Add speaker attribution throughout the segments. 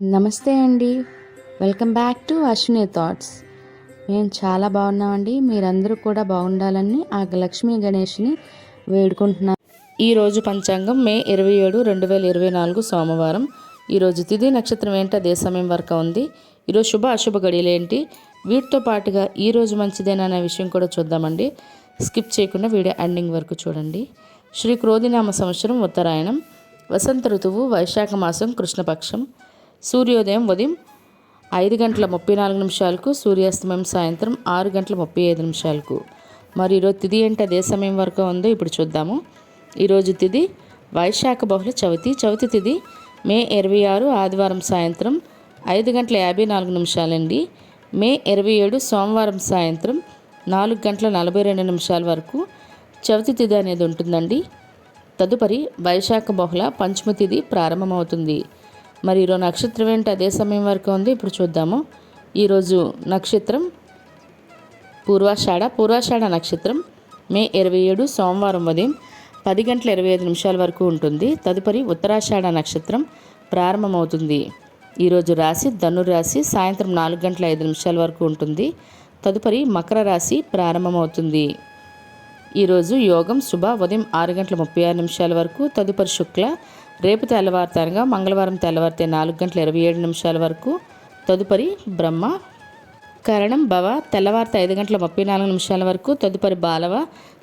Speaker 1: నమస్తే అండి. Welcome back to Ashwini thoughts. మేము చాలా బాగున్నామండి. మీరందరూ కూడా బాగుండాలని ఆ లక్ష్మీ గణేష్ని వేడుకుంటున్నాం. ఈరోజు పంచాంగం మే 27, 2024 సోమవారం. ఈరోజు తిథి నక్షత్రం ఏంటి, అదే సమయం వరకు ఉంది. ఈరోజు శుభ అశుభ గడియలు ఏంటి, వీటితో పాటుగా ఈరోజు మంచిదేననే విషయం కూడా చూద్దామండి. స్కిప్ చేయకుండా వీడియో ఎండింగ్ వరకు చూడండి. శ్రీ క్రోధినామ సంవత్సరం ఉత్తరాయణం, వసంత ఋతువు, వైశాఖ మాసం, కృష్ణపక్షం. సూర్యోదయం ఉదయం 5:34 సూర్యాస్తమయం సాయంత్రం 6:35. మరి ఈరోజు తిథి ఏంటి, అదే సమయం వరకు ఉందో ఇప్పుడు చూద్దాము. ఈరోజు తిథి వైశాఖ బహుళ చవితి. చవితి తిథి మే 26 ఆదివారం సాయంత్రం 5:54 మే 27 సోమవారం సాయంత్రం 4:42 వరకు చవితి తిథి అనేది ఉంటుందండి. తదుపరి వైశాఖ బహుళ పంచమ తిథి ప్రారంభమవుతుంది. మరి ఈరోజు నక్షత్రం ఏంటి, అదే సమయం వరకు ఉంది ఇప్పుడు చూద్దాము. ఈరోజు నక్షత్రం పూర్వాషాఢ నక్షత్రం మే 27 సోమవారం ఉదయం 10:25 వరకు ఉంటుంది. తదుపరి ఉత్తరాషాఢ నక్షత్రం ప్రారంభమవుతుంది. ఈరోజు రాశి ధనుర్రాశి సాయంత్రం 4:05 వరకు ఉంటుంది. తదుపరి మకర రాశి ప్రారంభమవుతుంది. ఈరోజు యోగం శుభ ఉదయం 6:36 వరకు. తదుపరి శుక్ల రేపు తెల్లవారుతనగా మంగళవారం తెల్లవారితే 4:27 వరకు. తదుపరి బ్రహ్మ కరణం భవ తెల్లవారితే 5:34 వరకు. తదుపరి బాలవ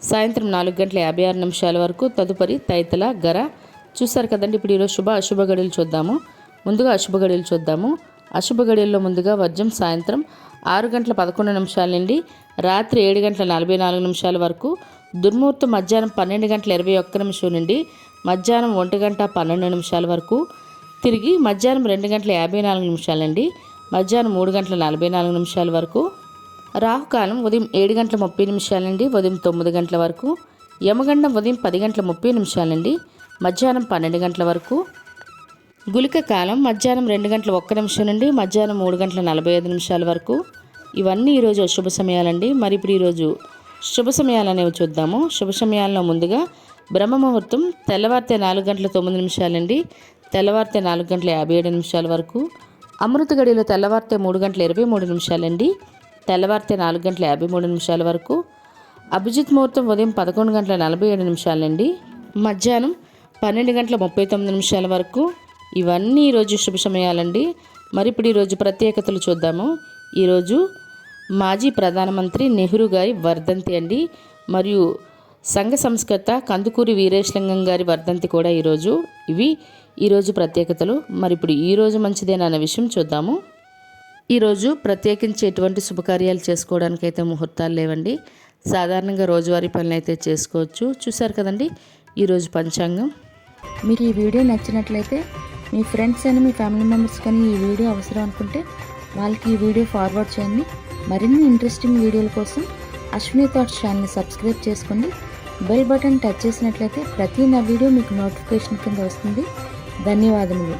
Speaker 1: సాయంత్రం 4:56 వరకు. తదుపరి తైతల గర. చూసారు కదండి. ఇప్పుడు ఈరోజు శుభ అశుభ గడియలు చూద్దాము. ముందుగా అశుభ గడియలు చూద్దాము. అశుభ గడియల్లో ముందుగా వర్జం సాయంత్రం 6:11 నుండి రాత్రి 7:44 వరకు. దుర్ముహూర్తం మధ్యాహ్నం 12:21 నుండి మధ్యాహ్నం 1:12 వరకు. తిరిగి మధ్యాహ్నం 2:54 నుండి మధ్యాహ్నం 3:44 వరకు. రాహుకాలం ఉదయం 7:30 నుండి ఉదయం 9 వరకు. యమగండం ఉదయం 10:30 నుండి మధ్యాహ్నం 12 వరకు. గుళిక కాలం మధ్యాహ్నం 2:01 నుండి మధ్యాహ్నం 3:45 వరకు. ఇవన్నీ ఈరోజు శుభ సమయాలండి. మరి ఇప్పుడు ఈరోజు శుభ సమయాలు అనేవి చూద్దాము. శుభ సమయాల్లో ముందుగా బ్రహ్మ ముహూర్తం తెల్లవారితే 4:09 నుండి తెల్లవారితే 4:57 వరకు. అమృత గడిలో తెల్లవారితే 3:23 నుండి తెల్లవారితే 4:53 వరకు. అభిజిత్ ముహూర్తం ఉదయం 11:47 నుండి మధ్యాహ్నం 12:39 వరకు. ఇవన్నీ ఈరోజు శుభ సమయాలండి. మరి ఇప్పుడు ఈరోజు ప్రత్యేకతలు చూద్దాము. ఈరోజు మాజీ ప్రధానమంత్రి నెహ్రూ గారి వర్ధంతి అండి. మరియు సంఘ సంస్కర్త కందుకూరి వీరేశలింగం గారి వర్ధంతి కూడా ఈరోజు. ఇవి ఈరోజు ప్రత్యేకతలు. మరి ఇప్పుడు ఈరోజు మంచిదేనన్న విషయం చూద్దాము. ఈరోజు ప్రత్యేకించి ఎటువంటి శుభకార్యాలు చేసుకోవడానికైతే ముహూర్తాలు లేవండి. సాధారణంగా రోజువారీ పనులు అయితే చేసుకోవచ్చు. చూసారు కదండి ఈరోజు పంచాంగం.
Speaker 2: మీకు ఈ వీడియో నచ్చినట్లయితే మీ ఫ్రెండ్స్ అని మీ ఫ్యామిలీ మెంబర్స్ కానీ ఈ వీడియో అవసరం అనుకుంటే వాళ్ళకి ఈ వీడియో ఫార్వర్డ్ చేయండి. మరిన్ని ఇంట్రెస్టింగ్ వీడియోల కోసం అశ్విని థాట్స్ ఛానల్ని సబ్స్క్రైబ్ చేసుకోండి. బెల్ బటన్ టచ్ చేసినట్లయితే ప్రతి నా వీడియో మీకు నోటిఫికేషన్ కింద వస్తుంది. ధన్యవాదములు.